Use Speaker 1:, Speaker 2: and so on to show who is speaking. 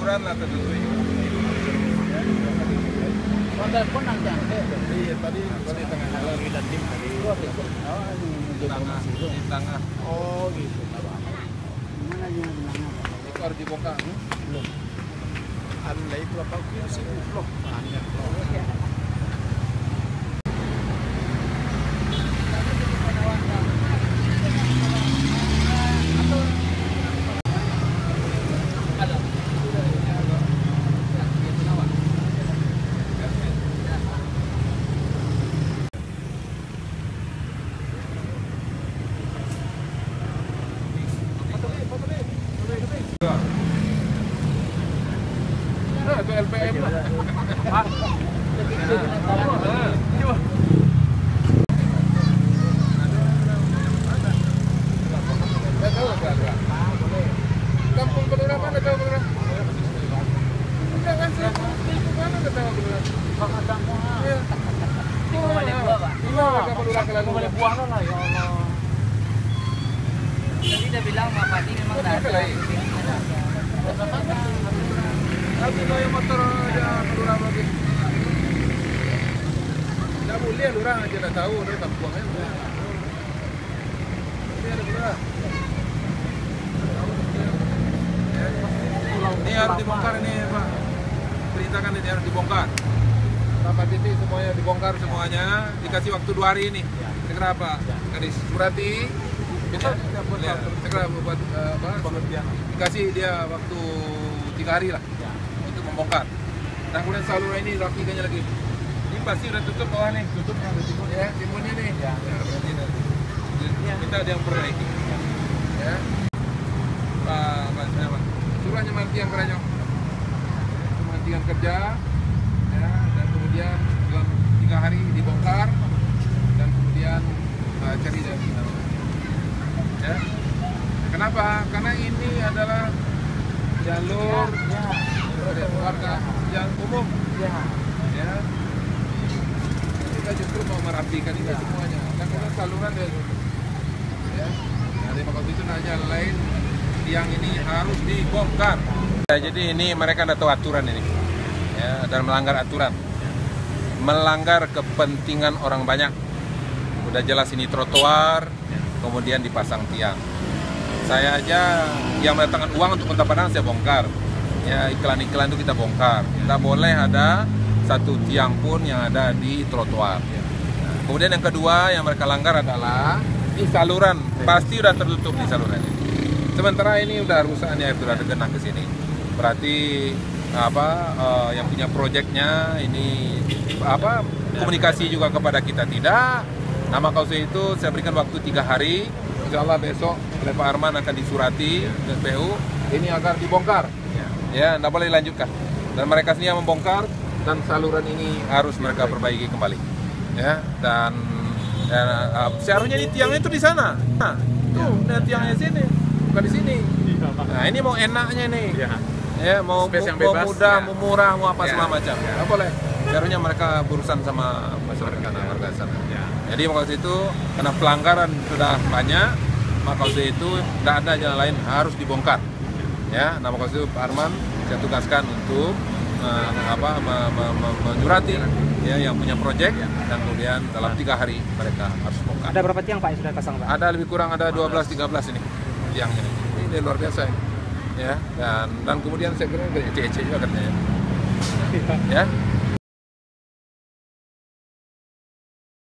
Speaker 1: saluran lah tertentu.
Speaker 2: Telepon nanti angke.
Speaker 1: Iya, tadi tengah jalan
Speaker 2: Dan tim tadi.
Speaker 1: di tengah.
Speaker 2: Oh gitu. Gimana yang bilangnya?
Speaker 1: Itu harus dibongkar.
Speaker 2: Belum.
Speaker 1: Anda itu apa sih blok? Banyak blok. Itu LPM lah. Kampung Pelura mana tahu Pelura? Jangan saya mana tahu Pelura? Iya.
Speaker 2: Balik buah, Pak.
Speaker 1: Iya, Pelura kalau
Speaker 2: Balik buah lah ya Allah. Tadi dia bilang Pak Padi memang enggak ada.
Speaker 1: Tapi kalau motor ada Pelura lagi. Tidak boleh orang aja dah tahu dia tak buang aja. Ini ada Pelura. Ini harus dibongkar ini Pak. Perintahkan ini harus dibongkar. Berapa titik semuanya dibongkar semuanya. Dikasih waktu 2 hari ini. Segera Pak Kadis Surati. Ya, segera buat pengertian. Dikasih dia waktu 3 hari lah untuk membongkar. Nah kemudian saluran ini rapikannya lagi. Ini pasti udah tutup bawah nih. Tutup ya, timunnya nih. Ya, berarti kita ada yang perbaiki. Ya. Pak siapa? Suruhnya mati yang keranyo. Matikan kerja. Ya, dan kemudian dalam 3 hari dibongkar dan kemudian cari dia. Ya. Kenapa? Karena ini adalah jalur warga yang umum. Ya. Kita justru mau merapikan itu semuanya. Dan kemudian saluran ya. Dari waktu itu nanya lain yang ini harus dibongkar. Ya, jadi ini mereka ada tahu aturan ini. Ya, dan melanggar aturan. Melanggar kepentingan orang banyak. Udah jelas ini trotoar, kemudian dipasang tiang. Saya aja yang mendatangkan uang untuk Kota Padang saya bongkar. Ya, iklan-iklan itu kita bongkar. Tidak boleh ada satu tiang pun yang ada di trotoar. Nah, kemudian yang kedua yang mereka langgar adalah di saluran. Pasti udah tertutup di saluran ini. Sementara ini udah rusak nih, sudah ada genang ke sini. Berarti yang punya proyeknya ini komunikasi juga kepada kita tidak. Nama kausa itu saya berikan waktu 3 hari. Insya Allah besok oleh Pak Arman akan disurati ke PU ini agar dibongkar. Ya, tidak boleh dilanjutkan. Dan mereka sendiri yang membongkar dan saluran ini harus mereka perbaiki kembali. Ya, dan seharusnya di tiangnya itu di sana. Nah, tuh, tiangnya sini, bukan di sini. Nah, ini mau enaknya nih. Ya, mau mudah, mau murah, mau apa segala macam. Nggak boleh. Seharusnya mereka berurusan sama masyarakat warga sana. Jadi maka itu karena pelanggaran sudah banyak, maka itu tidak ada jalan lain harus dibongkar. Ya, nah maka itu Pak Arman saya tugaskan untuk menyurati ya yang punya proyek dan kemudian dalam 3 hari mereka harus bongkar.
Speaker 2: Ada berapa tiang Pak yang sudah pasang Pak?
Speaker 1: Ada lebih kurang ada 12-13 ini tiangnya. Ini luar biasa ya. Dan kemudian saya kira ece-ece juga katanya. Ya.